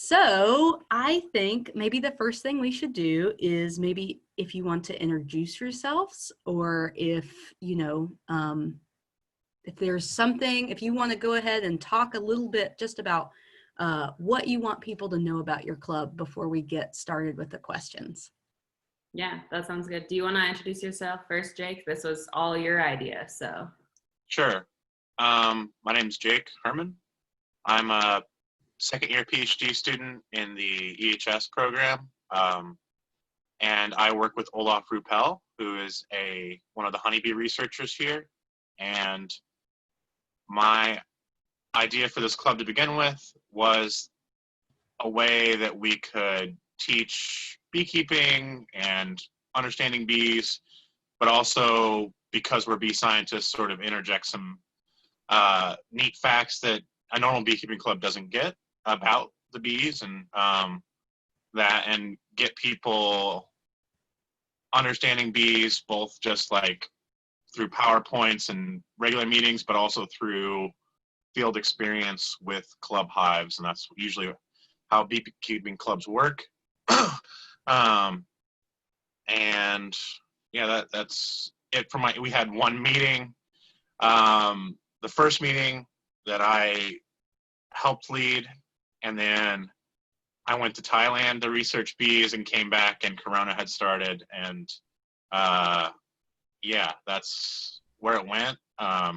So I think maybe the first thing we should do is maybe if you want to introduce yourselves, or if, if there's something, if you want to go ahead and talk a little bit just about what you want people to know about your club before we get started with the questions. Yeah, that sounds good. Do you want to introduce yourself first, Jake? This was all your idea, so. Sure. My name's Jake Herman. I'm a second-year PhD student in the EHS program, and I work with Olaf Ruppel, who is one of the honeybee researchers here. And my idea for this club to begin with was a way that we could teach beekeeping and understanding bees, but also, because we're bee scientists, sort of interject some neat facts that a normal beekeeping club doesn't get about the bees, and and get people understanding bees, both just like through PowerPoints and regular meetings, but also through field experience with club hives. And that's usually how beekeeping clubs work. And yeah, that's it for we had one meeting. The first meeting that I helped lead, and then I went to Thailand to research bees and came back and Corona had started, and yeah, that's where it went. Yeah,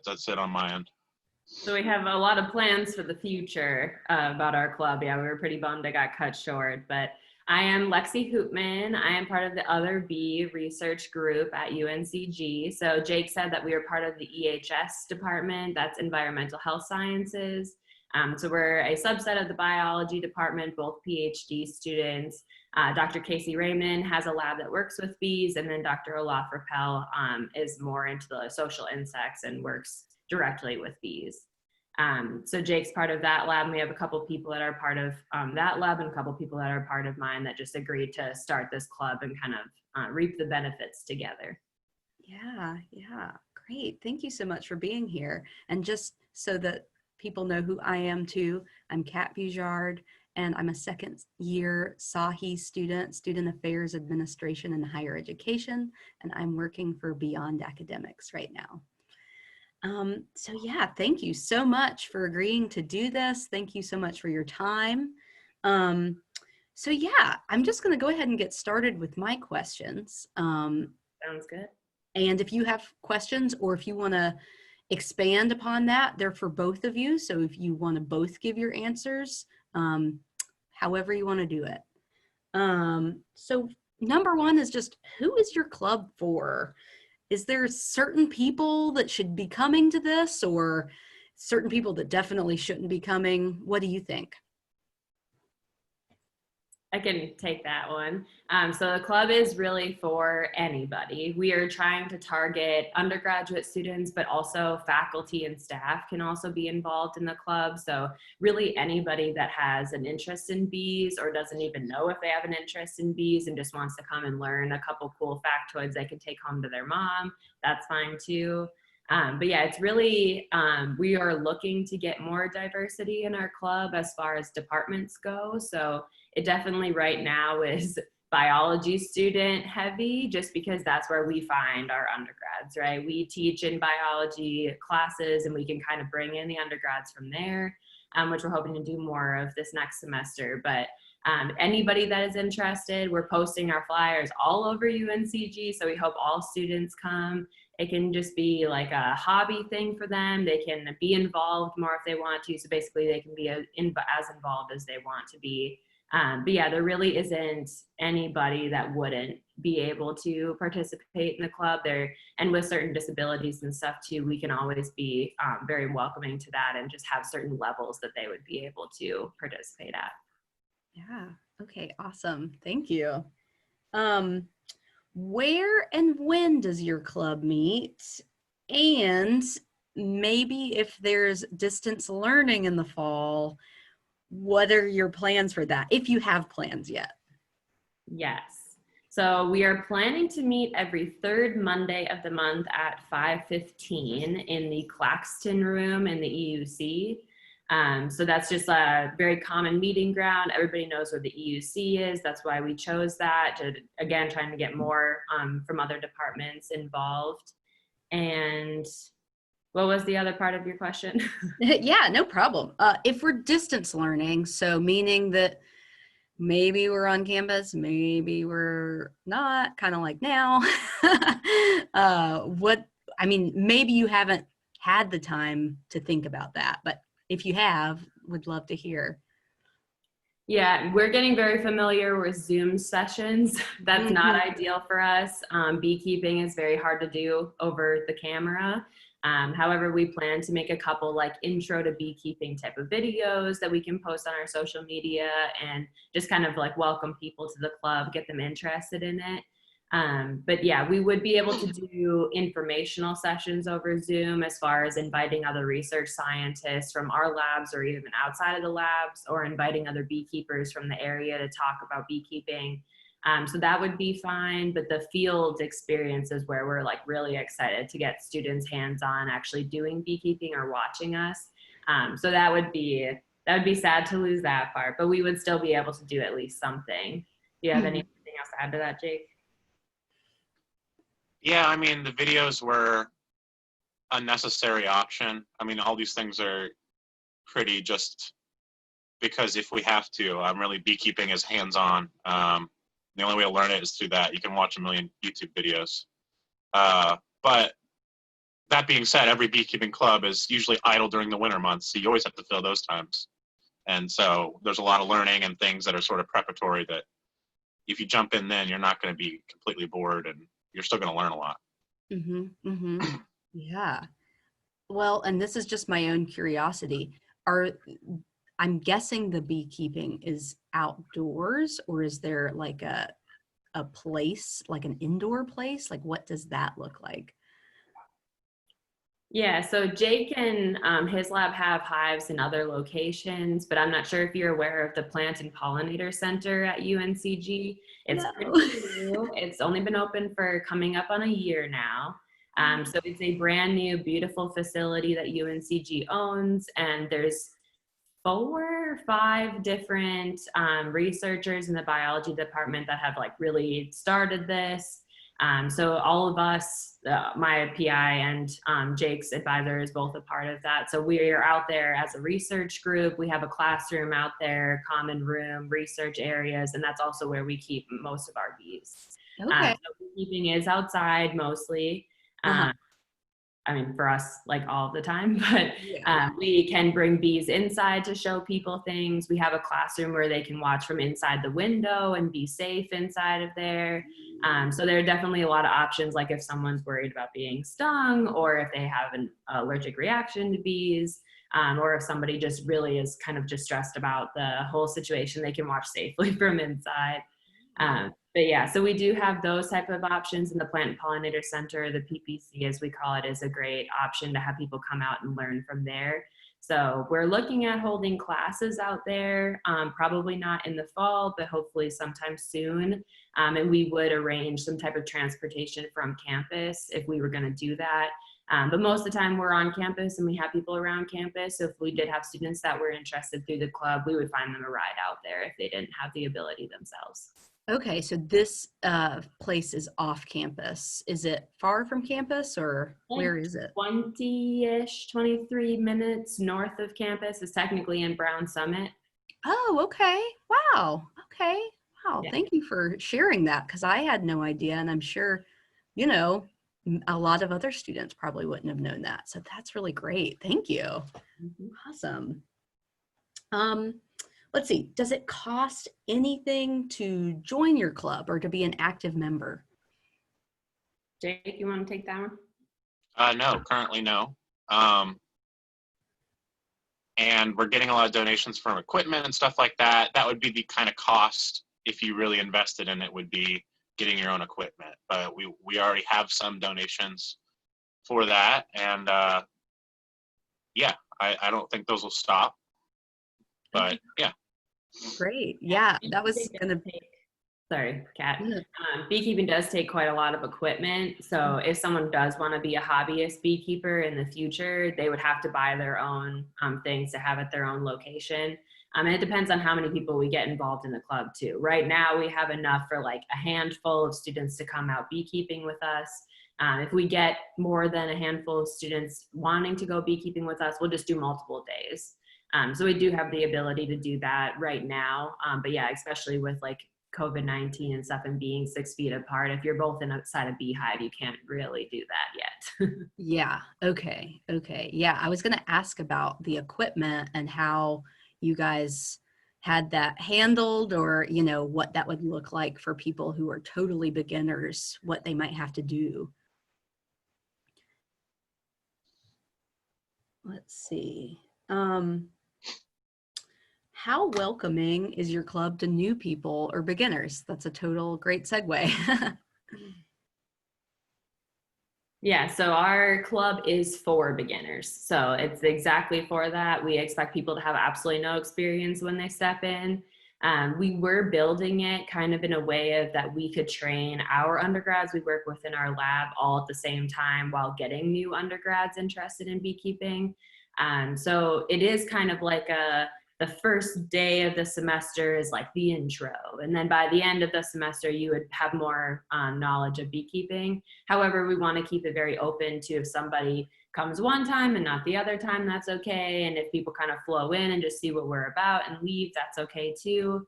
that's it on my end. So we have a lot of plans for the future about our club. Yeah, we were pretty bummed it got cut short, but I am Lexi Hoopman. I am part of the other bee research group at UNCG. So Jake said that we were part of the EHS department, that's Environmental Health Sciences. So we're a subset of the biology department, both PhD students. Dr. Casey Raymond has a lab that works with bees, and then Dr. Olaf Ruppel is more into the social insects and works directly with bees. So Jake's part of that lab, and we have a couple people that are part of that lab and a couple people that are part of mine that just agreed to start this club and kind of reap the benefits together. Yeah, great. Thank you so much for being here. And just so that people know who I am too, I'm Kat Bujard, and I'm a second-year SAHI student, Student Affairs Administration and Higher Education, and I'm working for Beyond Academics right now. So yeah, thank you so much for agreeing to do this. Thank you so much for your time. So yeah, I'm just going to go ahead and get started with my questions. Sounds good. And if you have questions, or if you want to expand upon that, they're for both of you. So if you want to both give your answers, however you want to do it. So number one is just, who is your club for? Is there certain people that should be coming to this, or certain people that definitely shouldn't be coming? What do you think? I can take that one. So the club is really for anybody. We are trying to target undergraduate students, but also faculty and staff can also be involved in the club. So really anybody that has an interest in bees, or doesn't even know if they have an interest in bees and just wants to come and learn a couple cool factoids they can take home to their mom, that's fine too. But yeah, it's really, we are looking to get more diversity in our club as far as departments go. So it definitely right now is biology student heavy, just because that's where we find our undergrads, right? We teach in biology classes, and we can kind of bring in the undergrads from there, which we're hoping to do more of this next semester. But anybody that is interested, we're posting our flyers all over UNCG, so we hope all students come. It can just be like a hobby thing for them. They can be involved more if they want to. So basically they can be as involved as they want to be. But yeah, there really isn't anybody that wouldn't be able to participate in the club there. And with certain disabilities and stuff too, we can always be very welcoming to that, and just have certain levels that they would be able to participate at. Yeah, okay, awesome. Thank you. Where and when does your club meet? And maybe if there's distance learning in the fall, what are your plans for that, if you have plans yet? Yes. So we are planning to meet every third Monday of the month at 5:15 in the Claxton room in the EUC. So that's just a very common meeting ground. Everybody knows where the EUC is. That's why we chose that, to, again, trying to get more from other departments involved. And what was the other part of your question? Yeah, no problem. If we're distance learning, so meaning that maybe we're on campus, maybe we're not, kind of like now. Maybe you haven't had the time to think about that, but if you have, would love to hear. Yeah, we're getting very familiar with Zoom sessions. That's not ideal for us. Beekeeping is very hard to do over the camera. However, we plan to make a couple like intro to beekeeping type of videos that we can post on our social media and just kind of like welcome people to the club, get them interested in it. But yeah, we would be able to do informational sessions over Zoom as far as inviting other research scientists from our labs or even outside of the labs, or inviting other beekeepers from the area to talk about beekeeping. So that would be fine, but the field experience is where we're like really excited to get students hands-on actually doing beekeeping or watching us. So that would be sad to lose that part, but we would still be able to do at least something. Do you have anything else to add to that, Jake? Yeah, I mean, the videos were a necessary option. I mean, all these things are pretty just because if we have to, really beekeeping is hands-on. The only way to learn it is through that. You can watch a million YouTube videos. But that being said, every beekeeping club is usually idle during the winter months, so you always have to fill those times. And so there's a lot of learning and things that are sort of preparatory that if you jump in then, you're not going to be completely bored and you're still going to learn a lot. Yeah. Well, and this is just my own curiosity. I'm guessing the beekeeping is outdoors, or is there like a place, like an indoor place? Like, what does that look like? Yeah, so Jake and his lab have hives in other locations, but I'm not sure if you're aware of the Plant and Pollinator Center at UNCG. It's No. pretty new. It's only been open for coming up on a year now. So it's a brand new, beautiful facility that UNCG owns, and there's 4 or 5 different researchers in the biology department that have like really started this. So all of us, my PI and Jake's advisor is both a part of that. So we are out there as a research group. We have a classroom out there, common room, research areas, and that's also where we keep most of our bees. Okay. So beekeeping is outside mostly. I mean, for us, like all the time, but we can bring bees inside to show people things. We have a classroom where they can watch from inside the window and be safe inside of there. So there are definitely a lot of options, like if someone's worried about being stung, or if they have an allergic reaction to bees, or if somebody just really is kind of just stressed about the whole situation, they can watch safely from inside. But yeah, so we do have those type of options in the Plant and Pollinator Center. The PPC, as we call it, is a great option to have people come out and learn from there. So we're looking at holding classes out there, probably not in the fall, but hopefully sometime soon. And we would arrange some type of transportation from campus if we were going to do that. But most of the time we're on campus and we have people around campus. So if we did have students that were interested through the club, we would find them a ride out there if they didn't have the ability themselves. Okay, so this place is off campus. Is it far from campus, or where is it? 20-ish, 23 minutes north of campus. Is technically in Brown Summit. Oh, okay. Wow. Okay. Wow. Yeah. Thank you for sharing that, because I had no idea, and I'm sure, a lot of other students probably wouldn't have known that. So that's really great. Thank you. Awesome. Let's see. Does it cost anything to join your club or to be an active member? Jake, you want to take that one? No, currently no. And we're getting a lot of donations from equipment and stuff like that. That would be the kind of cost, if you really invested in it, would be getting your own equipment. But we already have some donations for that. And yeah, I don't think those will stop. But yeah. Great. Yeah, that was going to Sorry, Kat. Yeah. Beekeeping does take quite a lot of equipment. So if someone does want to be a hobbyist beekeeper in the future, they would have to buy their own things to have at their own location. And it depends on how many people we get involved in the club too. Right now, we have enough for like a handful of students to come out beekeeping with us. If we get more than a handful of students wanting to go beekeeping with us, we'll just do multiple days. So we do have the ability to do that right now. But yeah, especially with like COVID-19 and stuff and being 6 feet apart, if you're both inside a beehive, you can't really do that yet. Yeah. Okay. Okay. Yeah. I was going to ask about the equipment and how you guys had that handled, or, what that would look like for people who are totally beginners, what they might have to do. Let's see. How welcoming is your club to new people or beginners? That's a total great segue. Yeah, so our club is for beginners. So it's exactly for that. We expect people to have absolutely no experience when they step in. We were building it kind of in a way of that we could train our undergrads. We work within our lab all at the same time while getting new undergrads interested in beekeeping. So it is kind of like the first day of the semester is like the intro. And then by the end of the semester, you would have more knowledge of beekeeping. However, we want to keep it very open to if somebody comes one time and not the other time, that's okay. And if people kind of flow in and just see what we're about and leave, that's okay too.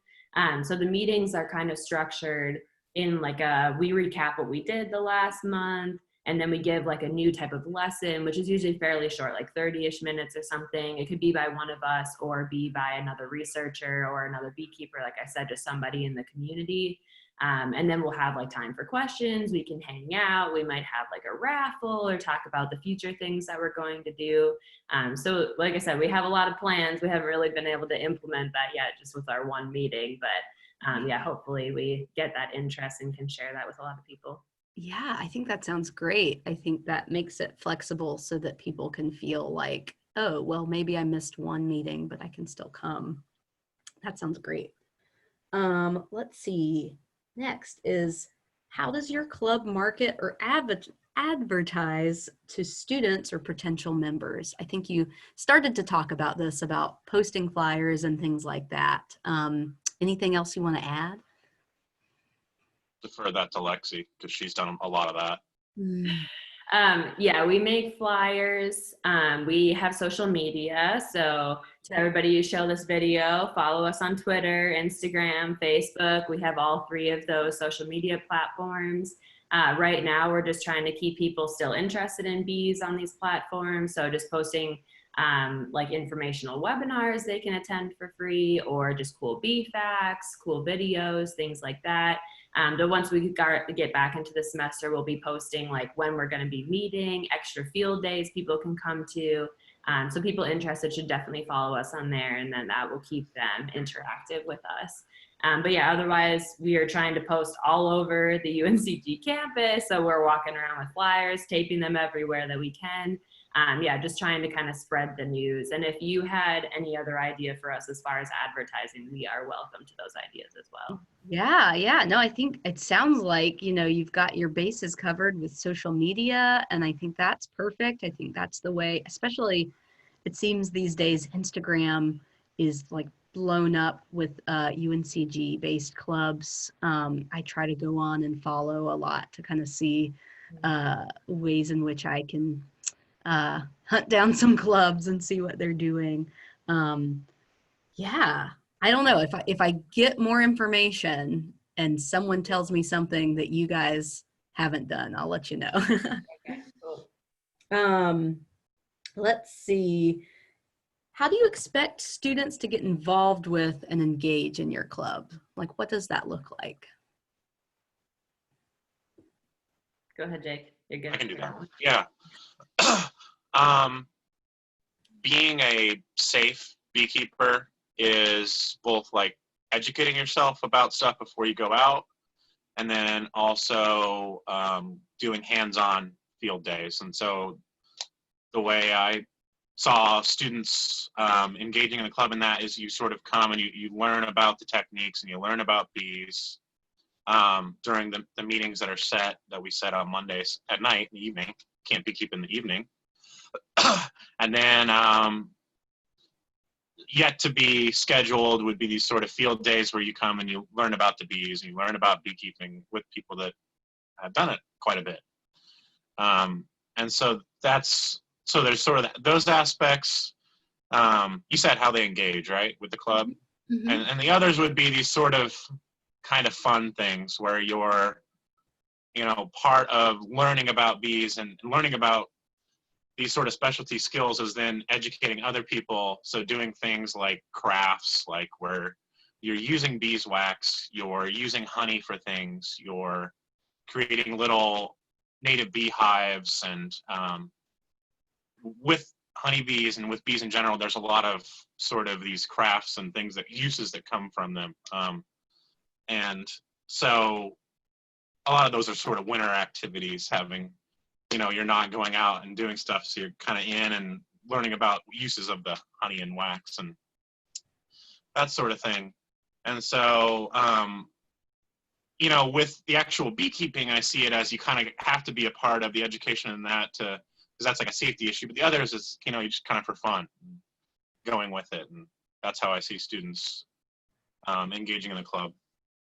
So the meetings are kind of structured in like we recap what we did the last month, and then we give like a new type of lesson, which is usually fairly short, like 30-ish minutes or something. It could be by one of us or be by another researcher or another beekeeper, like I said, just somebody in the community. And then we'll have like time for questions. We can hang out. We might have like a raffle or talk about the future things that we're going to do. So like I said, we have a lot of plans. We haven't really been able to implement that yet just with our one meeting, but yeah, hopefully we get that interest and can share that with a lot of people. Yeah, I think that sounds great. I think that makes it flexible so that people can feel like, oh, well, maybe I missed one meeting, but I can still come. That sounds great. Let's see. Next is, how does your club market or advertise to students or potential members? I think you started to talk about this, about posting flyers and things like that. Anything else you want to add? Defer that to Lexi because she's done a lot of that. Yeah, we make flyers. We have social media. So to everybody who show this video, follow us on Twitter, Instagram, Facebook. We have all three of those social media platforms. Right now, we're just trying to keep people still interested in bees on these platforms. So just posting like informational webinars they can attend for free, or just cool bee facts, cool videos, things like that. But once we get back into the semester, we'll be posting like when we're going to be meeting, extra field days people can come to. So people interested should definitely follow us on there, and then that will keep them interactive with us. But yeah, otherwise we are trying to post all over the UNCG campus. So we're walking around with flyers, taping them everywhere that we can. Yeah, just trying to kind of spread the news. And if you had any other idea for us as far as advertising, we are welcome to those ideas as well. Yeah. No, I think it sounds like, you've got your bases covered with social media, and I think that's perfect. I think that's the way, especially it seems these days, Instagram is like blown up with UNCG based clubs. I try to go on and follow a lot to kind of see ways in which I can hunt down some clubs and see what they're doing. Yeah, I don't know if I get more information and someone tells me something that you guys haven't done, I'll let you know. Okay, cool. Let's see. How do you expect students to get involved with and engage in your club? Like, what does that look like? Go ahead, Jake. You're good. I can do that. Yeah. Being a safe beekeeper is both like educating yourself about stuff before you go out, and then also doing hands-on field days. And so the way I saw students engaging in the club in that is you sort of come and you learn about the techniques and you learn about bees, during the meetings that are set, that we set on Mondays at night in the evening. Can't beekeep in the evening. And then yet to be scheduled would be these sort of field days where you come and you learn about the bees and you learn about beekeeping with people that have done it quite a bit. And so there's sort of those aspects. You said how they engage, right, with the club. Mm-hmm. And the others would be these sort of kind of fun things where you're, part of learning about bees and learning about these sort of specialty skills is then educating other people. So doing things like crafts, like where you're using beeswax, you're using honey for things, you're creating little native beehives, and with honeybees and with bees in general, there's a lot of sort of these crafts and things uses that come from them. And so a lot of those are sort of winter activities, having, you're not going out and doing stuff, so you're kind of in and learning about uses of the honey and wax and that sort of thing. And so, with the actual beekeeping, I see it as you kind of have to be a part of the education in that, because that's like a safety issue. But the others is, you just kind of for fun, going with it. And that's how I see students engaging in the club.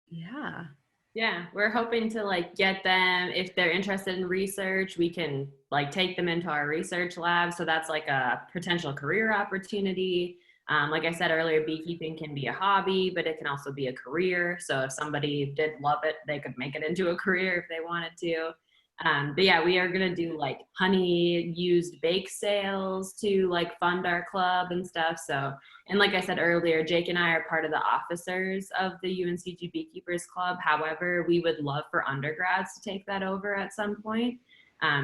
Yeah. Yeah, we're hoping to get them, if they're interested in research, we can take them into our research lab. So that's like a potential career opportunity. Like I said earlier, beekeeping can be a hobby, but it can also be a career. So if somebody did love it, they could make it into a career if they wanted to. But yeah, we are going to do honey used bake sales to fund our club and stuff. So, and like I said earlier, Jake and I are part of the officers of the UNCG Beekeepers Club. However, we would love for undergrads to take that over at some point.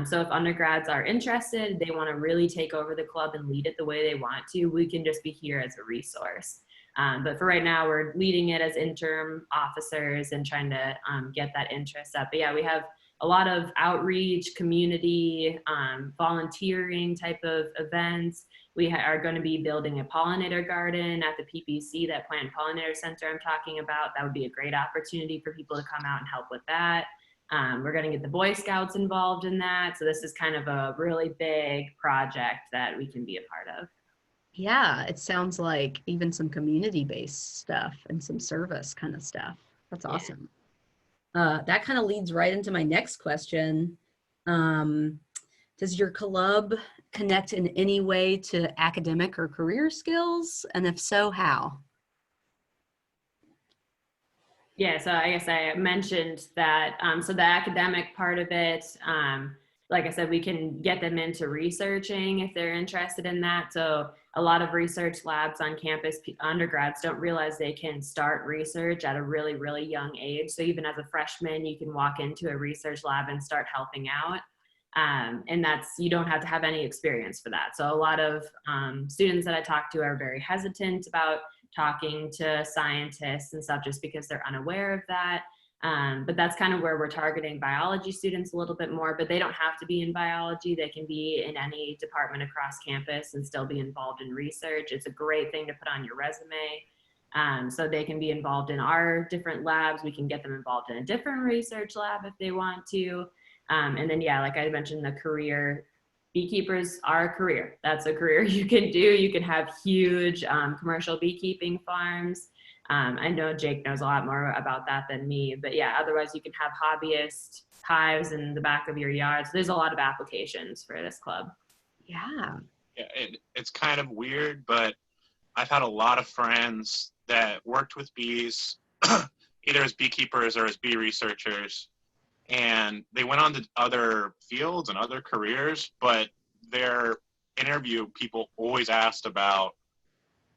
So if undergrads are interested, they want to really take over the club and lead it the way they want to, we can just be here as a resource. But for right now, we're leading it as interim officers and trying to get that interest up. But yeah, we have a lot of outreach, community, volunteering type of events. We are going to be building a pollinator garden at the PPC, that Plant Pollinator Center I'm talking about. That would be a great opportunity for people to come out and help with that. We're going to get the Boy Scouts involved in that. So this is kind of a really big project that we can be a part of. Yeah, it sounds like even some community-based stuff and some service kind of stuff. That's awesome. That kind of leads right into my next question. Does your club connect in any way to academic or career skills? And if so, how? Yeah, so I guess I mentioned that, so the academic part of it, like I said, we can get them into researching if they're interested in that. So a lot of research labs on campus, undergrads don't realize they can start research at a really, really young age. So even as a freshman, you can walk into a research lab and start helping out. And you don't have to have any experience for that. So a lot of students that I talk to are very hesitant about talking to scientists and stuff just because they're unaware of that. But that's kind of where we're targeting biology students a little bit more, but they don't have to be in biology. They can be in any department across campus and still be involved in research. It's a great thing to put on your resume. So they can be involved in our different labs. We can get them involved in a different research lab if they want to. And then, yeah, like I mentioned, the career, beekeepers are a career. That's a career you can do. You can have huge commercial beekeeping farms. I know Jake knows a lot more about that than me, but yeah, otherwise you can have hobbyist hives in the back of your yard. So there's a lot of applications for this club. Yeah. Yeah, it's kind of weird, but I've had a lot of friends that worked with bees, either as beekeepers or as bee researchers, and they went on to other fields and other careers, but their interview, people always asked about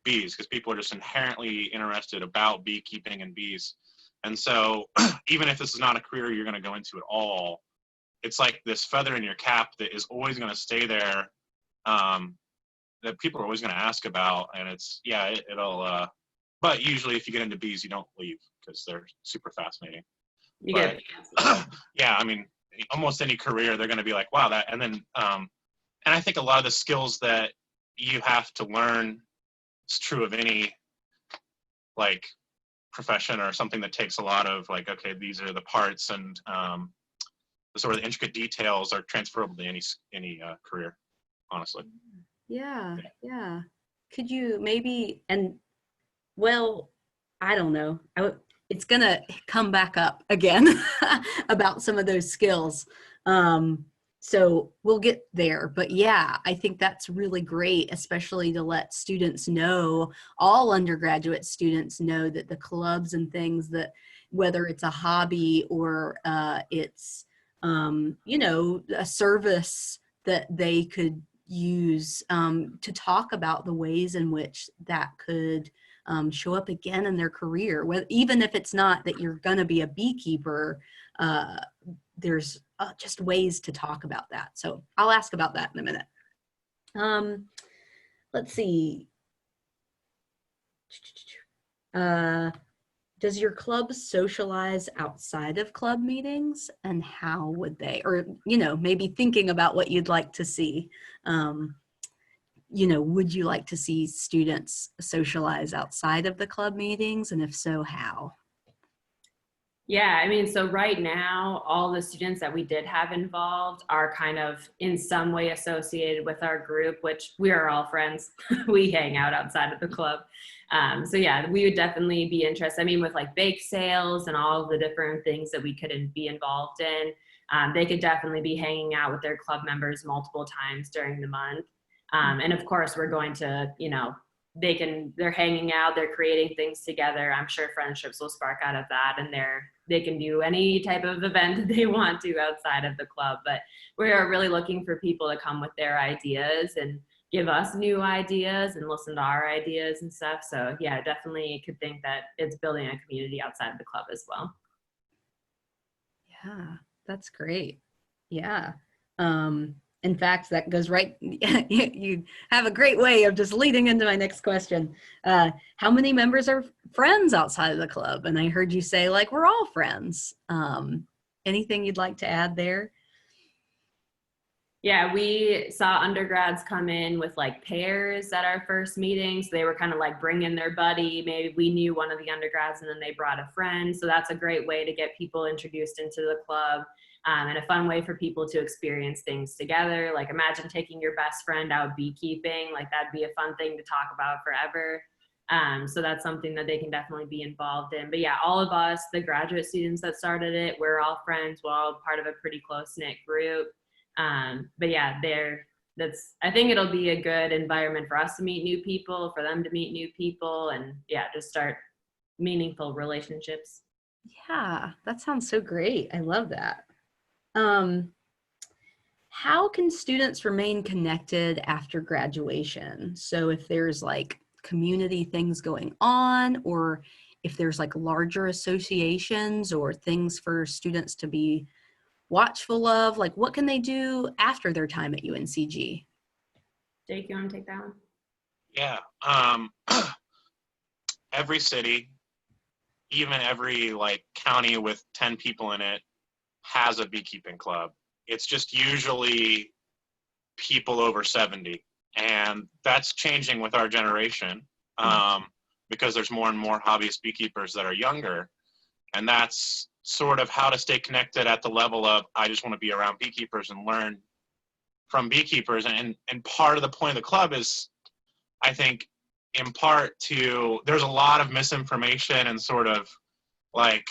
bees because people are just inherently interested about beekeeping and bees. And so even if this is not a career you're going to go into at all, it's like this feather in your cap that is always going to stay there, that people are always going to ask about. And it's, yeah, it'll, but usually if you get into bees, you don't leave because they're super fascinating. Yeah, I mean, almost any career, they're going to be like, wow, that, and then, and I think a lot of the skills that you have to learn, it's true of any profession or something that takes a lot of like, okay, these are the parts, and the sort of intricate details are transferable to any career, honestly. Yeah, yeah. Could you maybe, and well, I don't know. It's gonna come back up again about some of those skills. Um, so we'll get there. But yeah, I think that's really great, especially to let students know, all undergraduate students know that the clubs and things that, whether it's a hobby or it's, you know, a service that they could use to talk about the ways in which that could show up again in their career. Even if it's not that you're going to be a beekeeper, there's just ways to talk about that. So I'll ask about that in a minute. Let's see. Does your club socialize outside of club meetings, and how would they, or, you know, maybe thinking about what you'd like to see, you know, would you like to see students socialize outside of the club meetings? And if so, how? Yeah, I mean, so right now, all the students that we did have involved are kind of in some way associated with our group, which we are all friends. We hang out outside of the club. So yeah, we would definitely be interested. I mean, with like bake sales and all of the different things that we could be involved in, they could definitely be hanging out with their club members multiple times during the month. And of course, we're going to, you know, they're hanging out, they're creating things together. I'm sure friendships will spark out of that, and they can do any type of event that they want to outside of the club. But we are really looking for people to come with their ideas and give us new ideas and listen to our ideas and stuff. So yeah, definitely could think that it's building a community outside of the club as well. Yeah, that's great. Yeah. In fact, that goes right, you have a great way of just leading into my next question. How many members are friends outside of the club? And I heard you say, like, we're all friends. Anything you'd like to add there? Yeah, we saw undergrads come in with like pairs at our first meeting. So they were kind of like bringing their buddy. Maybe we knew one of the undergrads and then they brought a friend. So that's a great way to get people introduced into the club, and a fun way for people to experience things together. Like imagine taking your best friend out beekeeping. Like that'd be a fun thing to talk about forever. So that's something that they can definitely be involved in. But yeah, all of us, the graduate students that started it, we're all friends. We're all part of a pretty close-knit group. But yeah, I think it'll be a good environment for us to meet new people, for them to meet new people, and yeah, just start meaningful relationships. Yeah, that sounds so great. I love that. How can students remain connected after graduation? So if there's like community things going on, or if there's like larger associations or things for students to be watchful of, like what can they do after their time at UNCG? Jake, you want to take that one? Yeah. Every city, even every like county with 10 people in it, has a beekeeping club. It's just usually people over 70. And that's changing with our generation, because there's more and more hobbyist beekeepers that are younger. And that's sort of how to stay connected at the level of, I just want to be around beekeepers and learn from beekeepers. And part of the point of the club is, I think, in part to, there's a lot of misinformation and sort of like,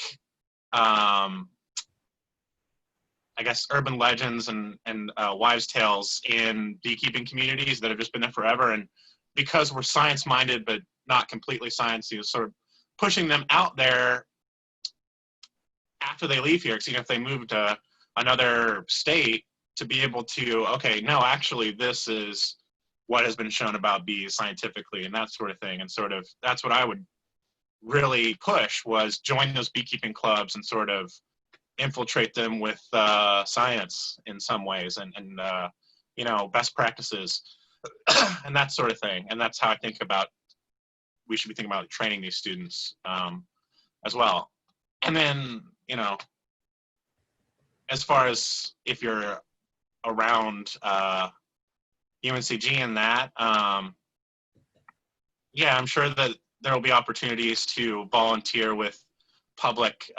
I guess, urban legends and wives' tales in beekeeping communities that have just been there forever. And because we're science-minded but not completely sciencey, sort of pushing them out there after they leave here, because if they move to another state, to be able to, okay, no, actually, this is what has been shown about bees scientifically and that sort of thing. And sort of, that's what I would really push, was join those beekeeping clubs and sort of infiltrate them with science in some ways, and you know, best practices and that sort of thing. And that's how I think about, we should be thinking about training these students as well. And then, you know, as far as if you're around UNCG and that, yeah, I'm sure that there will be opportunities to volunteer with public,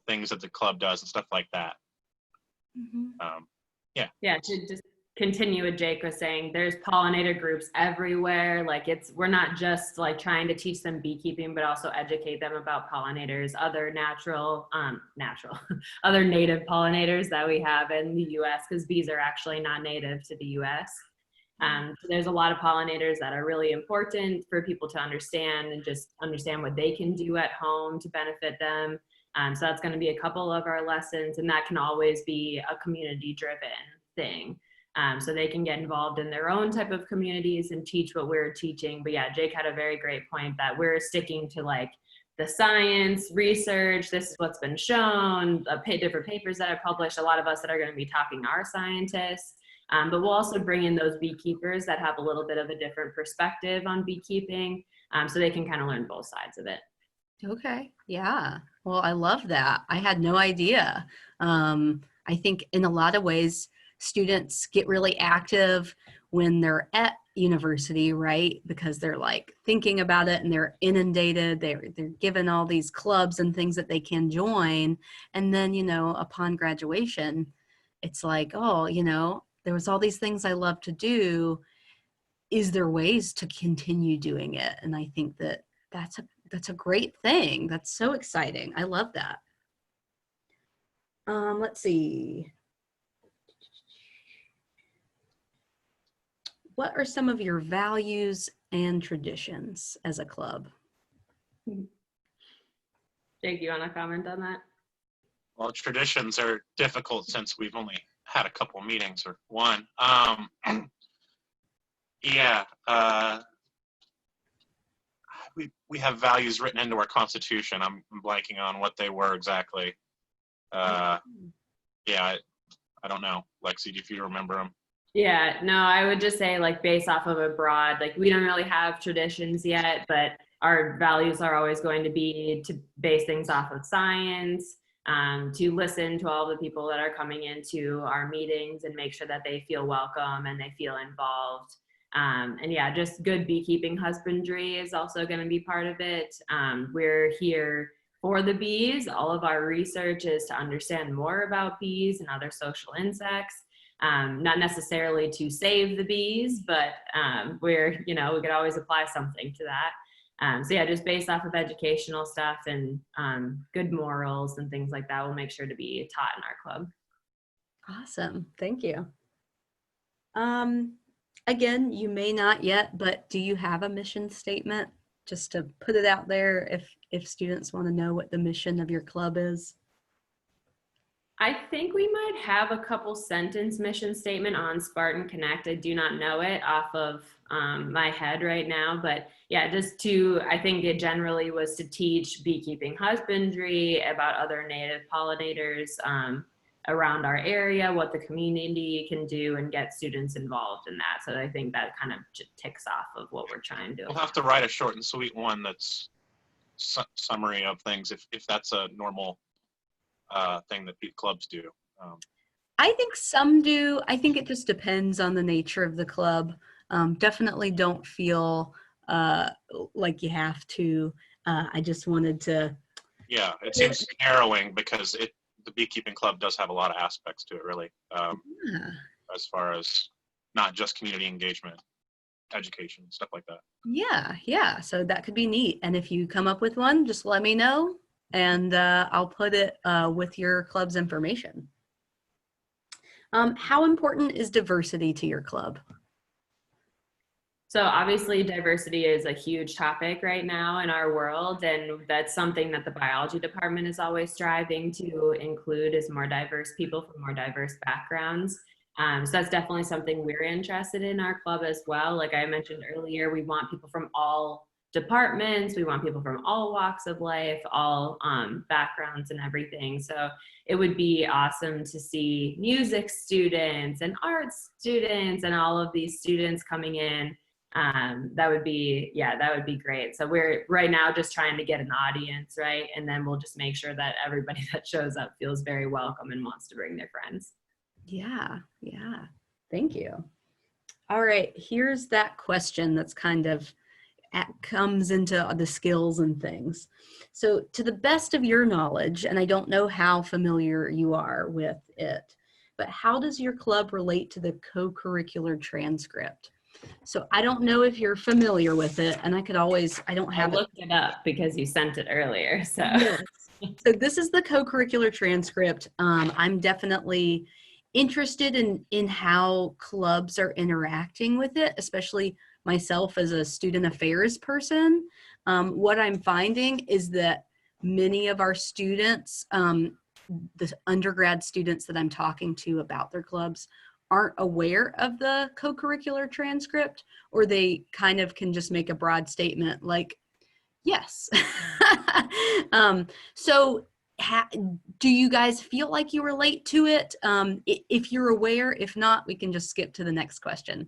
things that the club does and stuff like that. Yeah, to just continue what Jake was saying, there's pollinator groups everywhere. Like we're not just like trying to teach them beekeeping, but also educate them about pollinators, other other native pollinators that we have in the US, because bees are actually not native to the US. So there's a lot of pollinators that are really important for people to understand and just understand what they can do at home to benefit them. So that's going to be a couple of our lessons, and that can always be a community-driven thing. So they can get involved in their own type of communities and teach what we're teaching. But yeah, Jake had a very great point that we're sticking to like the science, research, this is what's been shown, different papers that are published. A lot of us that are going to be talking are scientists. But we'll also bring in those beekeepers that have a little bit of a different perspective on beekeeping, so they can kind of learn both sides of it. Okay. Yeah. Well, I love that. I had no idea. I think in a lot of ways, students get really active when they're at university, right? Because they're like thinking about it and they're inundated. They're given all these clubs and things that they can join. And then, upon graduation, it's like, oh, there was all these things I love to do. Is there ways to continue doing it? And I think that's a great thing. That's so exciting. I love that. Let's see. What are some of your values and traditions as a club? Jake, you want to comment on that? Well, traditions are difficult since we've only had a couple meetings or one. We have values written into our Constitution. I'm blanking on what they were exactly. I don't know. Lexi, if you remember them. Yeah, no, I would just say like based off of a broad, like we don't really have traditions yet, but our values are always going to be to base things off of science, to listen to all the people that are coming into our meetings and make sure that they feel welcome and they feel involved. And yeah, just good beekeeping husbandry is also going to be part of it. We're here for the bees. All of our research is to understand more about bees and other social insects. Not necessarily to save the bees, but we could always apply something to that. So yeah, just based off of educational stuff and good morals and things like that, we'll make sure to be taught in our club. Awesome. Thank you. Again, you may not yet, but do you have a mission statement? Just to put it out there if students want to know what the mission of your club is. I think we might have a couple sentence mission statement on Spartan Connect. I do not know it off of my head right now, but yeah, I think it generally was to teach beekeeping husbandry, about other native pollinators around our area, what the community can do, and get students involved in that. So I think that kind of ticks off of what we're trying to do. We'll have to write a short and sweet one that's summary of things if that's a normal thing that clubs do. I think some do. I think it just depends on the nature of the club. Definitely don't feel like you have to. I just wanted to. Yeah, it seems narrowing because the beekeeping club does have a lot of aspects to it, really, as far as not just community engagement, education, stuff like that. Yeah. So that could be neat. And if you come up with one, just let me know. And I'll put it with your club's information. How important is diversity to your club? So obviously diversity is a huge topic right now in our world, and that's something that the biology department is always striving to include, is more diverse people from more diverse backgrounds. So that's definitely something we're interested in our club as well. Like I mentioned earlier, we want people from all departments, we want people from all walks of life, all backgrounds and everything. So it would be awesome to see music students and arts students and all of these students coming in. That would be great. So we're right now just trying to get an audience, right? And then we'll just make sure that everybody that shows up feels very welcome and wants to bring their friends. Yeah. Thank you. All right, here's that question that's kind of comes into the skills and things. So to the best of your knowledge, and I don't know how familiar you are with it, but how does your club relate to the co-curricular transcript? So I don't know if you're familiar with it, and I don't I have it. looked it up because you sent it earlier. So Yes. So this is the co-curricular transcript. I'm definitely interested in how clubs are interacting with it, especially myself as a student affairs person. What I'm finding is that many of our students, the undergrad students that I'm talking to about their clubs, aren't aware of the co-curricular transcript, or they kind of can just make a broad statement like, yes. So do you guys feel like you relate to it? If you're aware, if not, we can just skip to the next question.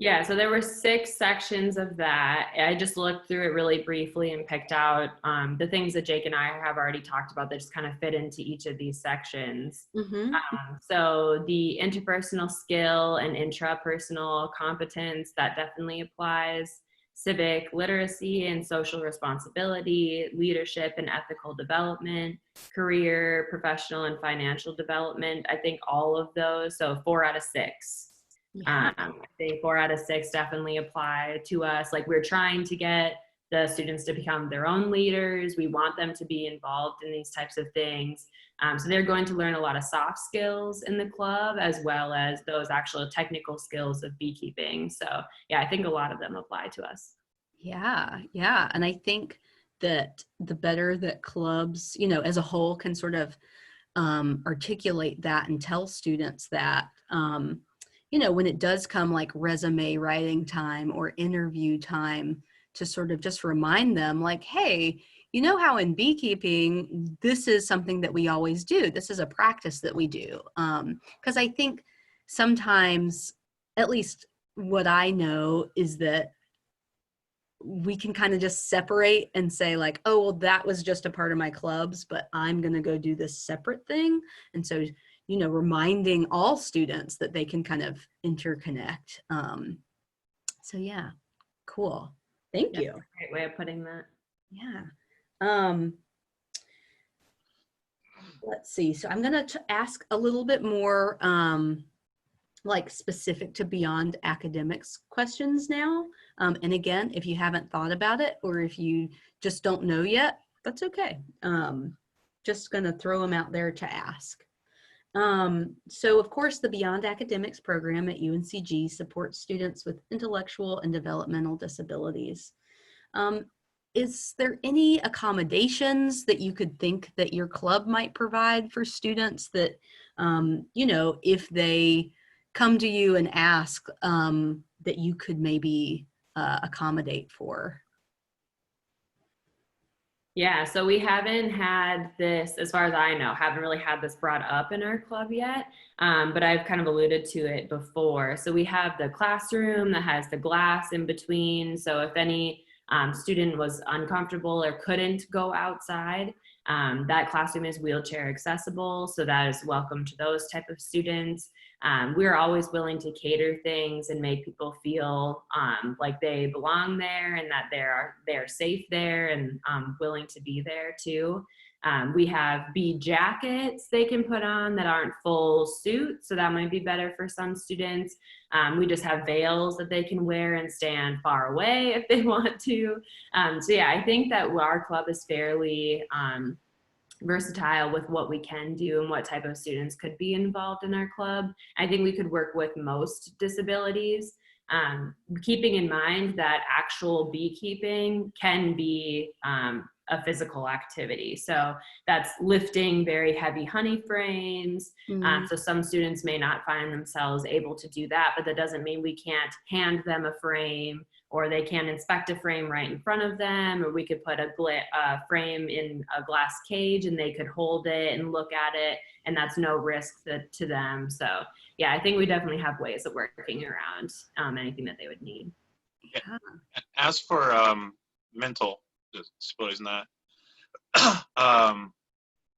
yeah, so there were 6 sections of that. I just looked through it really briefly and picked out the things that Jake and I have already talked about that just kind of fit into each of these sections. Mm-hmm. So the interpersonal skill and intrapersonal competence, that definitely applies. Civic literacy and social responsibility, leadership and ethical development, career, professional, and financial development. I think all of those, so 4 out of 6. Yeah. I think 4 out of 6 definitely apply to us. Like, we're trying to get the students to become their own leaders. We want them to be involved in these types of things. So they're going to learn a lot of soft skills in the club, as well as those actual technical skills of beekeeping. So yeah, I think a lot of them apply to us. Yeah, yeah. And I think that the better that clubs, as a whole can sort of articulate that and tell students that, when it does come like resume writing time or interview time, to sort of just remind them like, hey, you know how in beekeeping, this is something that we always do. This is a practice that we do. Because I think sometimes, at least what I know, is that we can kind of just separate and say like, oh, well, that was just a part of my clubs, but I'm going to go do this separate thing. And so, reminding all students that they can kind of interconnect. So yeah, cool. Thank Yeah, you. great way of putting that. Yeah. Um, let's see. So I'm going to ask a little bit more like specific to beyond academics questions now. And again, if you haven't thought about it, or if you just don't know yet, that's okay. Just going to throw them out there to ask. So of course, the Beyond Academics program at UNCG supports students with intellectual and developmental disabilities. Is there any accommodations that you could think that your club might provide for students that, if they come to you and ask, that you could maybe accommodate for? Yeah, so we haven't had this, as far as I know, haven't really had this brought up in our club yet, but I've kind of alluded to it before. So we have the classroom that has the glass in between. So if any student was uncomfortable or couldn't go outside, that classroom is wheelchair accessible. So that is welcome to those type of students. We're always willing to cater things and make people feel like they belong there and that they're safe there and willing to be there too. We have bead jackets they can put on that aren't full suit, so that might be better for some students. We just have veils that they can wear and stand far away if they want to. So yeah, I think that our club is fairly versatile with what we can do and what type of students could be involved in our club. I think we could work with most disabilities, keeping in mind that actual beekeeping can be a physical activity. So that's lifting very heavy honey frames. So some students may not find themselves able to do that, but that doesn't mean we can't hand them a frame, or they can inspect a frame right in front of them, or we could put a frame in a glass cage and they could hold it and look at it, and that's no risk to them. So yeah, I think we definitely have ways of working around anything that they would need. Yeah. As for mental disabilities and that,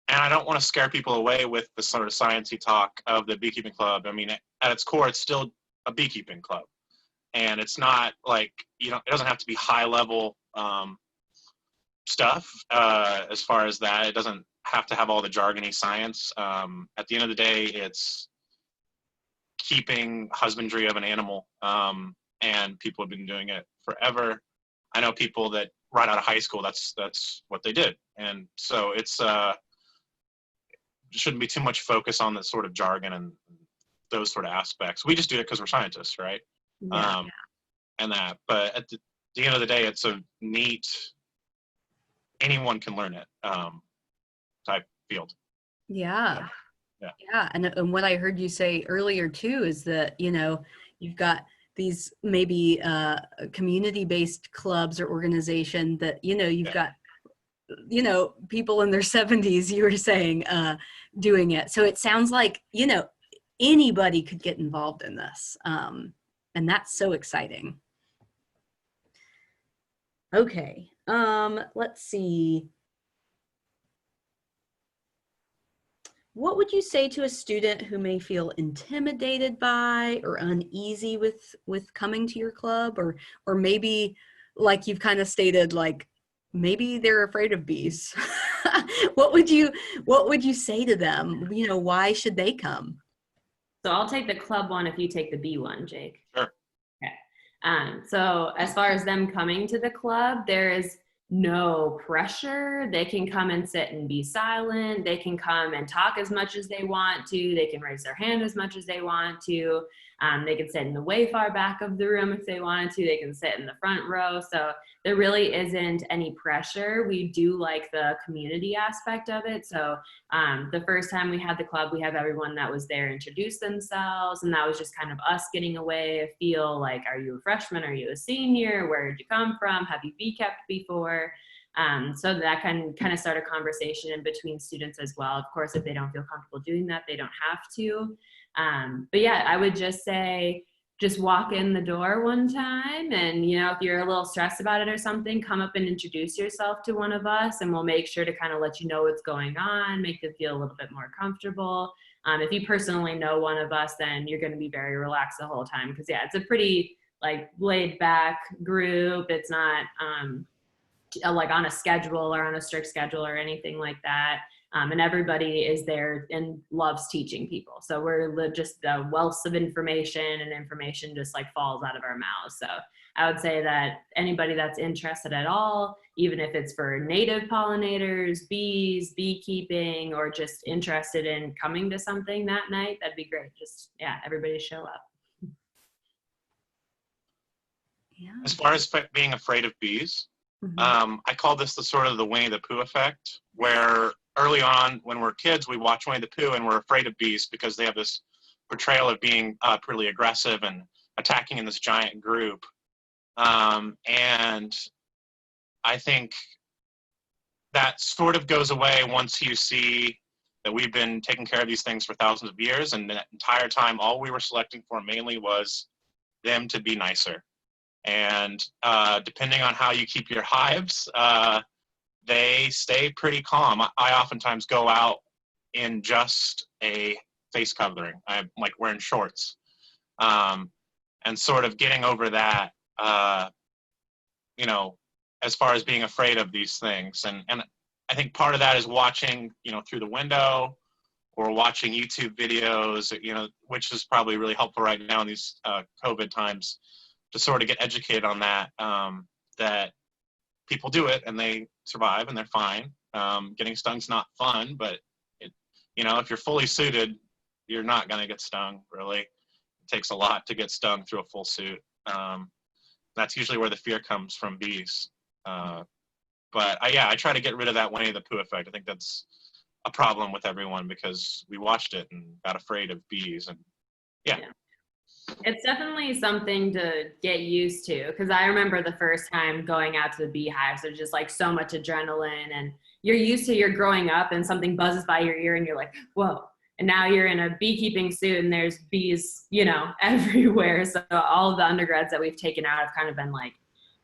and I don't want to scare people away with the sort of sciencey talk of the beekeeping club. I mean, at its core, it's still a beekeeping club. and it's not like, it doesn't have to be high level stuff as far as that. It doesn't have to have all the jargony science. At the end of the day, it's keeping husbandry of an animal, and people have been doing it forever. I know people that right out of high school, that's what they did, and so it's shouldn't be too much focus on the sort of jargon and those sort of aspects. We just do it because we're scientists, right? Yeah. And that, but at the end of the day, it's a neat, anyone can learn it type field. Yeah. Yeah. Yeah. And what I heard you say earlier too is that, you've got these maybe community-based clubs or organization that, you've got, people in their 70s, you were saying, doing it. So it sounds like, anybody could get involved in this. And that's so exciting. Okay. Let's see. What would you say to a student who may feel intimidated by or uneasy with coming to your club, or maybe, like you've kind of stated, like maybe they're afraid of bees? What would you say to them? Why should they come? So I'll take the club one if you take the bee one, Jake. Sure. Okay. So as far as them coming to the club, there is no pressure. They can come and sit and be silent. They can come and talk as much as they want to. They can raise their hand as much as they want to. They can sit in the way far back of the room if they wanted to. They can sit in the front row. So there really isn't any pressure. We do like the community aspect of it. So the first time we had the club, we have everyone that was there introduce themselves. And that was just kind of us getting a feel like, are you a freshman? Are you a senior? Where did you come from? Have you bee kept before? So that can kind of start a conversation in between students as well. Of course, if they don't feel comfortable doing that, they don't have to. But yeah, I would just say, just walk in the door one time, and if you're a little stressed about it or something, come up and introduce yourself to one of us, and we'll make sure to kind of let you know what's going on, make them feel a little bit more comfortable. If you personally know one of us, then you're going to be very relaxed the whole time, because it's a pretty laid back group. It's not like on a schedule or on a strict schedule or anything like that. And everybody is there and loves teaching people. So we're just the wealth of information, and information just falls out of our mouths. So I would say that anybody that's interested at all, even if it's for native pollinators, bees, beekeeping, or just interested in coming to something that night, that'd be great. Just, everybody show up. Yeah. As far as being afraid of bees, I call this the sort of the Winnie the Pooh effect, where early on when we're kids, we watch Winnie the Pooh and we're afraid of bees because they have this portrayal of being pretty aggressive and attacking in this giant group. And I think that sort of goes away once you see that we've been taking care of these things for thousands of years, and that entire time all we were selecting for mainly was them to be nicer. And depending on how you keep your hives, they stay pretty calm. I oftentimes go out in just a face covering. I'm wearing shorts, and sort of getting over that, as far as being afraid of these things. And I think part of that is watching, through the window, or watching YouTube videos, which is probably really helpful right now in these COVID times, to sort of get educated on that, that people do it and they survive and they're fine. Getting stun's not fun, but if you're fully suited, you're not going to get stung, really. It takes a lot to get stung through a full suit. That's usually where the fear comes from bees. But I try to get rid of that Winnie the Pooh effect. I think that's a problem with everyone because we watched it and got afraid of bees. And yeah. It's definitely something to get used to, because I remember the first time going out to the beehives, there's just so much adrenaline, and you're growing up and something buzzes by your ear and you're like, whoa. And now you're in a beekeeping suit and there's bees, everywhere. So all of the undergrads that we've taken out have kind of been like,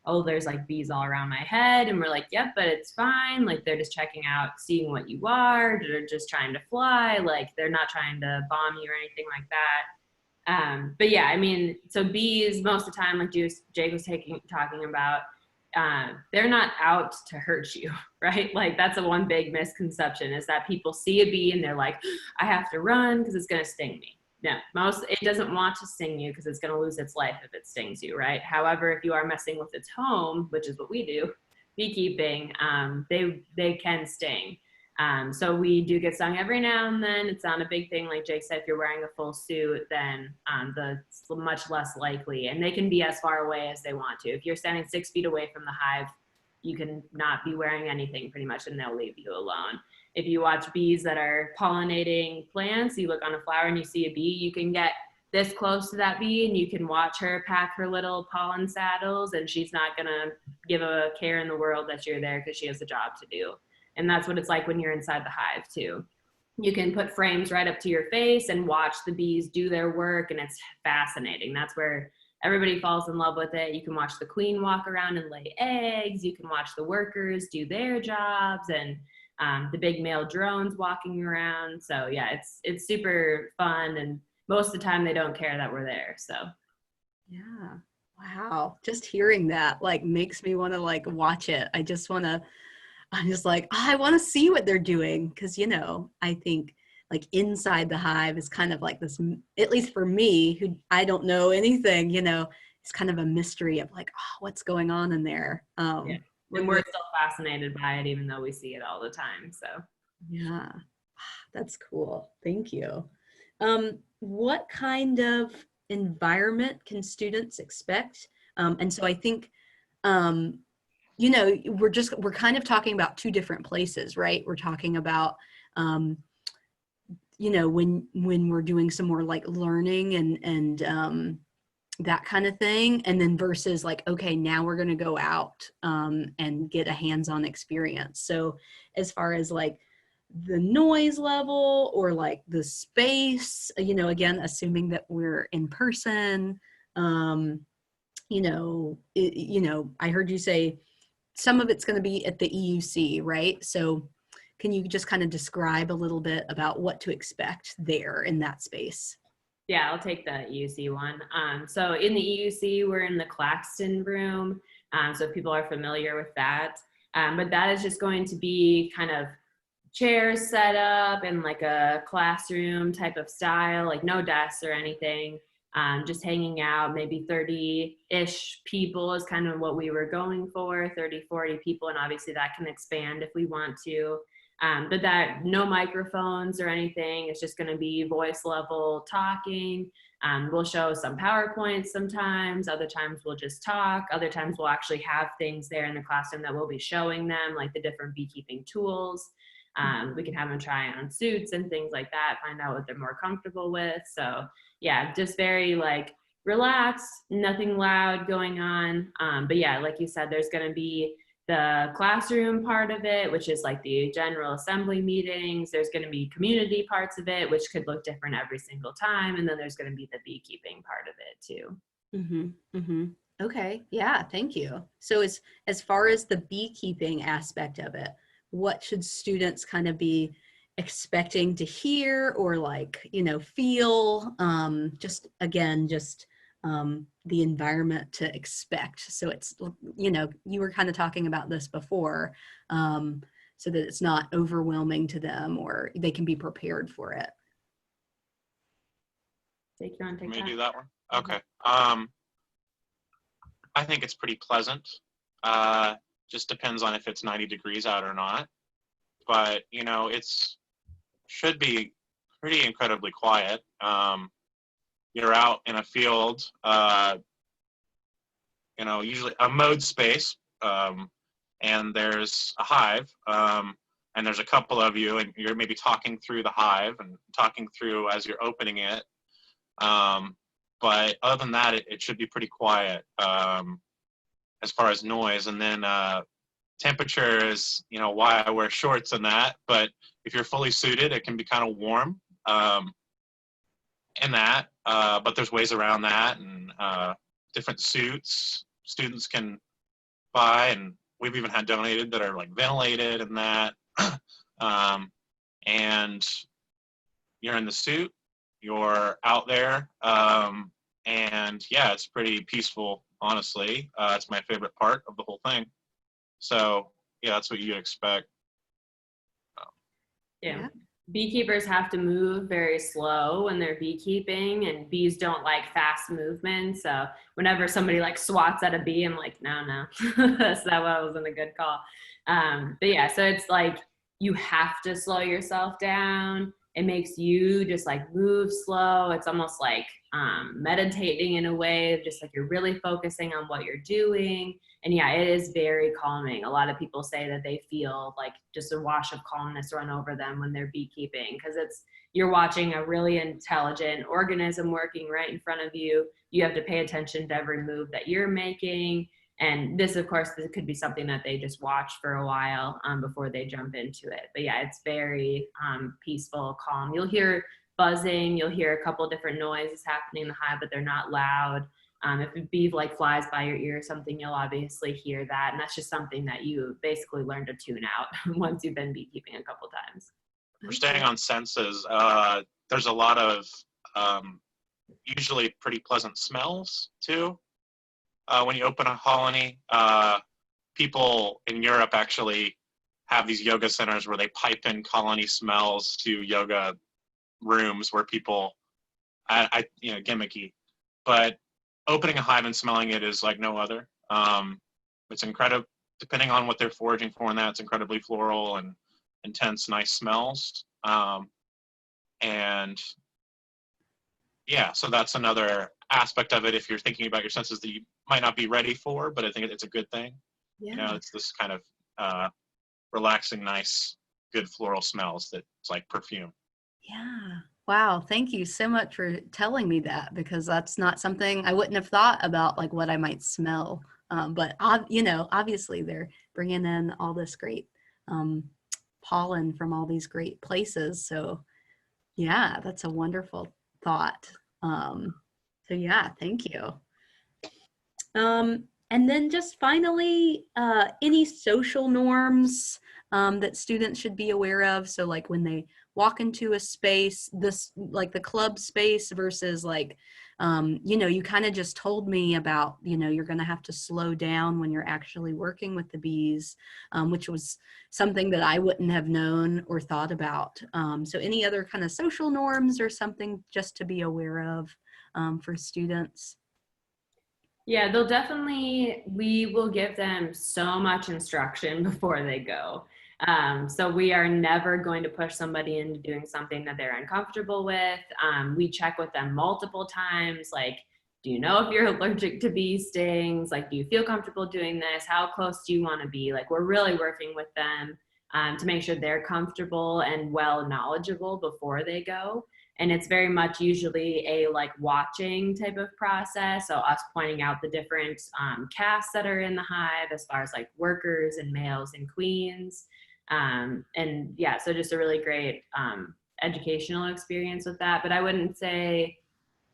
oh, there's bees all around my head. And we're like, yep, but it's fine. They're just checking out, seeing what you are. They're just trying to fly. They're not trying to bomb you or anything like that. But yeah, I mean, so bees most of the time, like Jake was talking about, they're not out to hurt you, right? Like that's a one big misconception, is that people see a bee and they're like, I have to run because it's going to sting me. No, it doesn't want to sting you because it's going to lose its life if it stings you, right? However, if you are messing with its home, which is what we do, beekeeping, they can sting. So we do get stung every now and then. It's not a big thing. Like Jake said, if you're wearing a full suit, then it's much less likely. And they can be as far away as they want to. If you're standing 6 feet away from the hive, you can not be wearing anything pretty much, and they'll leave you alone. If you watch bees that are pollinating plants, you look on a flower and you see a bee, you can get this close to that bee and you can watch her pack her little pollen saddles, and she's not gonna give a care in the world that you're there because she has a job to do. And that's what it's like when you're inside the hive too. You can put frames right up to your face and watch the bees do their work, and it's fascinating. That's where everybody falls in love with it. You can watch the queen walk around and lay eggs. You can watch the workers do their jobs, and the big male drones walking around. So yeah, it's super fun, and most of the time they don't care that we're there. So yeah, wow, just hearing that like makes me want to like watch it. I'm just like, oh, I want to see what they're doing, because I think like inside the hive is kind of like this, at least for me, who I don't know anything, it's kind of a mystery of like, oh, what's going on in there. yeah. And we're still fascinated by it, even though we see it all the time. So yeah, that's cool. Thank you. What kind of environment can students expect? And so I think, we're kind of talking about two different places, right? We're talking about, when we're doing some more like learning and that kind of thing, and then versus like, okay, now we're going to go out and get a hands-on experience. So as far as like the noise level or like the space, again, assuming that we're in person, I heard you say some of it's going to be at the EUC, right? So can you just kind of describe a little bit about what to expect there in that space? yeah, I'll take the EUC one. So in the EUC, we're in the Claxton room. So if people are familiar with that, but that is just going to be kind of chairs set up in like a classroom type of style, like no desks or anything. Just hanging out, maybe 30-ish people is kind of what we were going for, 30, 40 people. And obviously that can expand if we want to. But that no microphones or anything. It's just going to be voice level talking. We'll show some PowerPoints sometimes. Other times we'll just talk. Other times we'll actually have things there in the classroom that we'll be showing them, like the different beekeeping tools. We can have them try on suits and things like that, find out what they're more comfortable with. So yeah, just very like relaxed, nothing loud going on. But yeah, like you said, there's going to be the classroom part of it, which is like the general assembly meetings. There's going to be community parts of it, which could look different every single time. And then there's going to be the beekeeping part of it too. Mm-hmm, mm-hmm. Okay. Yeah. Thank you. So as far as the beekeeping aspect of it, what should students kind of be expecting to hear or like, feel, the environment to expect. So it's, you were kind of talking about this before, so that it's not overwhelming to them or they can be prepared for it. Take you on, take Let me that. do that one. Okay. I think it's pretty pleasant. Just depends on if it's 90 degrees out or not. But, it's should be pretty incredibly quiet. You're out in a field, usually a mowed space, and there's a hive, and there's a couple of you, and you're maybe talking through the hive and talking through as you're opening it. But other than that, it should be pretty quiet as far as noise. And then temperature is, why I wear shorts and that. But if you're fully suited, it can be kind of warm in that. But there's ways around that, and different suits students can buy, and we've even had donated that are like ventilated and that. And you're in the suit, You're out there, and yeah, it's pretty peaceful, honestly. It's my favorite part of the whole thing. So yeah, that's what you'd expect. Yeah. Yeah. Beekeepers have to move very slow when they're beekeeping, and bees don't like fast movement. So whenever somebody like swats at a bee, I'm like, no, no. So that wasn't a good call. But yeah, so it's like you have to slow yourself down. It makes you just like move slow. It's almost like meditating in a way, just like you're really focusing on what you're doing. And yeah, it is very calming. A lot of people say that they feel like just a wash of calmness run over them when they're beekeeping, because you're watching a really intelligent organism working right in front of you. You have to pay attention to every move that you're making. And this, of course, this could be something that they just watch for a while before they jump into it. But yeah, it's very peaceful, calm. You'll hear buzzing. You'll hear a couple different noises happening in the hive, but they're not loud. If a bee like flies by your ear or something, you'll obviously hear that. And that's just something that you basically learn to tune out once you've been beekeeping a couple times. For staying on senses, there's a lot of usually pretty pleasant smells too. When you open a colony, people in Europe actually have these yoga centers where they pipe in colony smells to yoga rooms where people, gimmicky, but opening a hive and smelling it is like no other. It's incredible, depending on what they're foraging for, and that's incredibly floral and intense, nice smells. And yeah, so that's another aspect of it if you're thinking about your senses that you might not be ready for, but I think it's a good thing. Yeah. You know, it's this kind of relaxing, nice, good floral smells that's like perfume. Yeah. Wow. Thank you so much for telling me that, because that's not something I wouldn't have thought about, like what I might smell. But obviously they're bringing in all this great pollen from all these great places. So yeah, that's a wonderful thought. So yeah, thank you. And then just finally, any social norms that students should be aware of. So like when they walk into a space, this like the club space versus like, you kind of just told me about, you're going to have to slow down when you're actually working with the bees, which was something that I wouldn't have known or thought about. So any other kind of social norms or something just to be aware of for students? Yeah, we will give them so much instruction before they go. So we are never going to push somebody into doing something that they're uncomfortable with. We check with them multiple times, like, do you know if you're allergic to bee stings? Like, do you feel comfortable doing this? How close do you want to be? Like, we're really working with them to make sure they're comfortable and well knowledgeable before they go. And it's very much usually a like watching type of process. So us pointing out the different castes that are in the hive as far as like workers and males and queens. And yeah, so just a really great educational experience with that. But I wouldn't say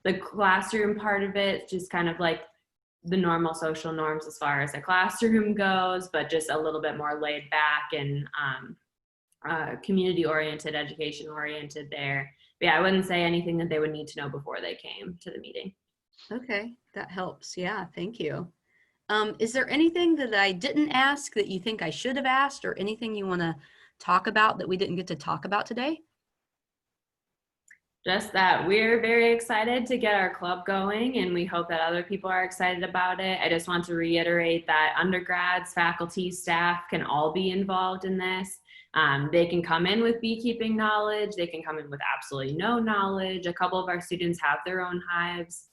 the classroom part of it, just kind of like the normal social norms as far as a classroom goes, but just a little bit more laid back and community oriented, education oriented there. But yeah, I wouldn't say anything that they would need to know before they came to the meeting. Okay, that helps. Yeah, thank you. Is there anything that I didn't ask that you think I should have asked, or anything you want to talk about that we didn't get to talk about today? Just that we're very excited to get our club going, and we hope that other people are excited about it. I just want to reiterate that undergrads, faculty, staff can all be involved in this. They can come in with beekeeping knowledge. They can come in with absolutely no knowledge. A couple of our students have their own hives.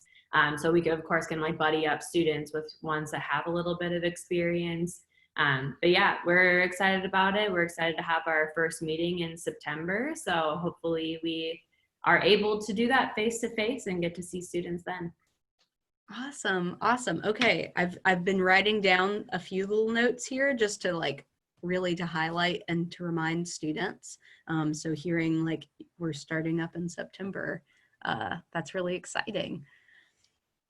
So we, of course, can like buddy up students with ones that have a little bit of experience. But yeah, we're excited about it. We're excited to have our first meeting in September. So hopefully we are able to do that face to face and get to see students then. Awesome, awesome. Okay, I've been writing down a few little notes here just to like really to highlight and to remind students. So hearing like we're starting up in September, that's really exciting.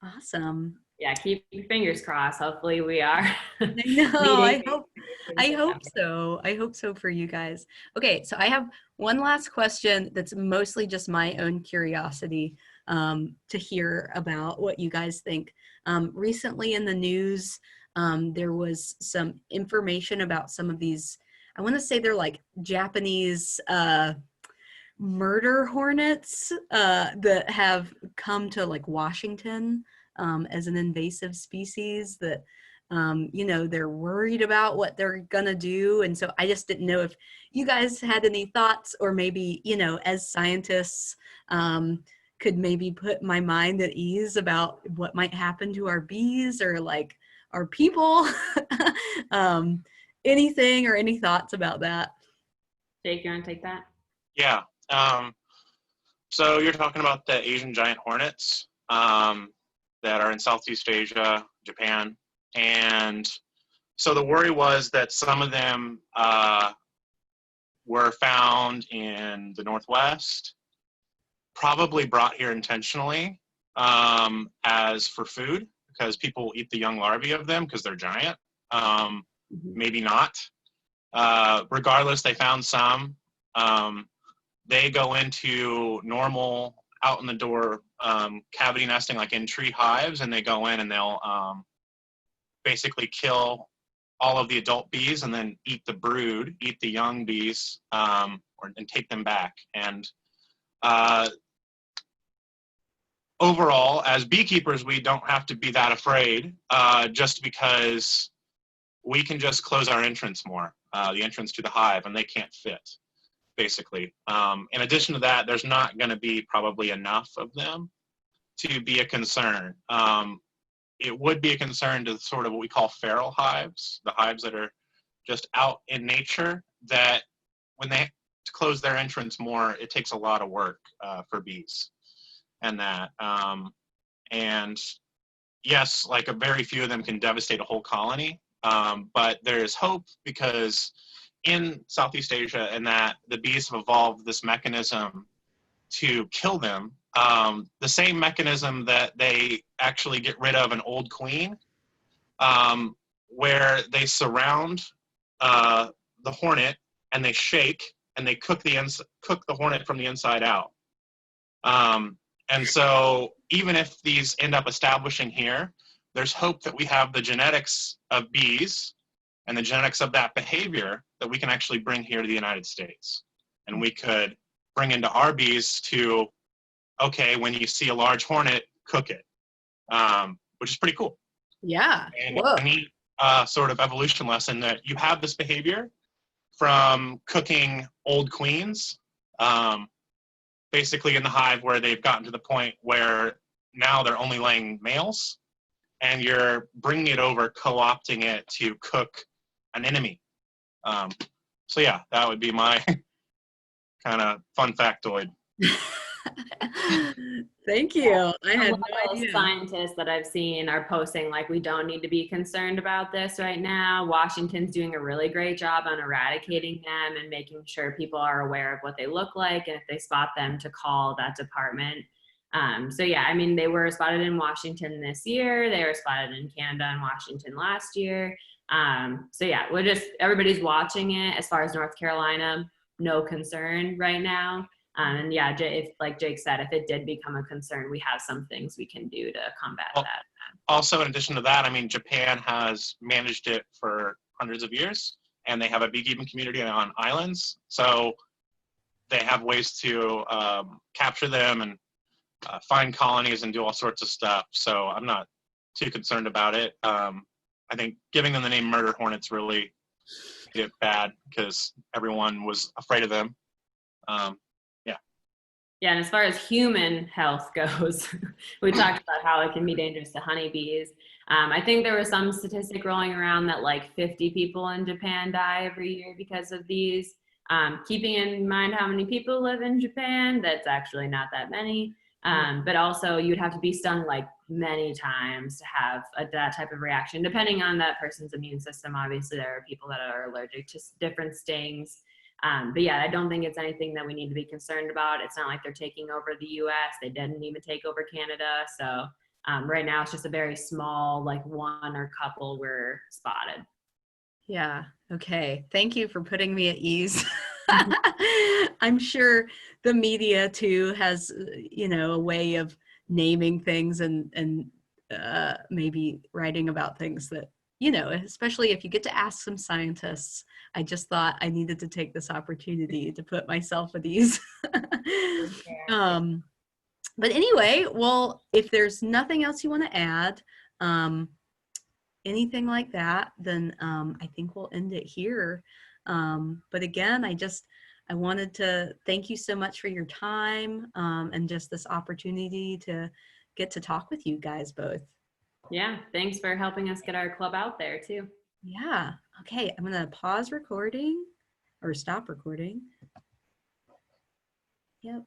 Awesome. Yeah, keep your fingers crossed. Hopefully we are I know. meeting I hope so. I hope so for you guys. Okay, so I have one last question that's mostly just my own curiosity to hear about what you guys think. Recently in the news, there was some information about some of these, I want to say they're like Japanese murder hornets that have come to like Washington as an invasive species that they're worried about what they're gonna do. And so I just didn't know if you guys had any thoughts, or maybe, as scientists, could maybe put my mind at ease about what might happen to our bees or like our people. um, Anything or any thoughts about that? Jake, you want to take that? Yeah. So you're talking about the Asian giant hornets that are in Southeast Asia, Japan. And so the worry was that some of them were found in the Northwest, probably brought here intentionally as for food, because people eat the young larvae of them because they're giant. Maybe not. Regardless, they found some. They go into normal out in the door cavity nesting, like in tree hives, and they go in and they'll basically kill all of the adult bees and then eat the brood, eat the young bees, and take them back. And overall, as beekeepers, we don't have to be that afraid, just because we can just close our entrance more, the entrance to the hive, and they can't fit, basically. In addition to that, there's not going to be probably enough of them to be a concern. It would be a concern to sort of what we call feral hives, the hives that are just out in nature, that when they close their entrance more, it takes a lot of work for bees and that. And yes, like a very few of them can devastate a whole colony, but there is hope, because in Southeast Asia and that the bees have evolved this mechanism to kill them, the same mechanism that they actually get rid of an old queen, where they surround the hornet and they shake and they cook the hornet from the inside out. And so even if these end up establishing here, there's hope that we have the genetics of bees and the genetics of that behavior that we can actually bring here to the United States. And we could bring into our bees to, okay, when you see a large hornet, cook it, which is pretty cool. Yeah. And Whoa. a neat sort of evolution lesson that you have this behavior from cooking old queens, basically in the hive, where they've gotten to the point where now they're only laying males, and you're bringing it over, co-opting it to cook an enemy. So yeah, that would be my kind of fun factoid. Thank you. I had A lot no of idea. scientists that I've seen are posting like, we don't need to be concerned about this right now. Washington's doing a really great job on eradicating them and making sure people are aware of what they look like, and if they spot them, to call that department. So yeah, I mean, they were spotted in Washington this year. They were spotted in Canada and Washington last year. So yeah, everybody's watching it. As far as North Carolina, no concern right now. And yeah, if, like Jake said, if it did become a concern, we have some things we can do to combat that. Also, in addition to that, I mean, Japan has managed it for hundreds of years, and they have a beekeeping community on islands. So they have ways to capture them and find colonies and do all sorts of stuff. So I'm not too concerned about it. I think giving them the name murder hornets really did bad, because everyone was afraid of them. Yeah, and as far as human health goes, we talked about how it can be dangerous to honeybees. I think there was some statistic rolling around that like 50 people in Japan die every year because of these. Keeping in mind how many people live in Japan, that's actually not that many. But also you'd have to be stung like many times to have that type of reaction, depending on that person's immune system. Obviously, there are people that are allergic to different stings. But yeah, I don't think it's anything that we need to be concerned about. It's not like they're taking over the US. They didn't even take over Canada. So right now it's just a very small, like one or couple were spotted. Yeah. Okay. Thank you for putting me at ease. I'm sure the media too has, a way of naming things and maybe writing about things that, especially if you get to ask some scientists. I just thought I needed to take this opportunity to put myself at ease. um, but anyway, well, if there's nothing else you want to add, um, anything like that, then I think we'll end it here. But again, I wanted to thank you so much for your time and just this opportunity to get to talk with you guys both. Yeah, thanks for helping us get our club out there too. Yeah. Okay, I'm going to pause recording or stop recording. Yep.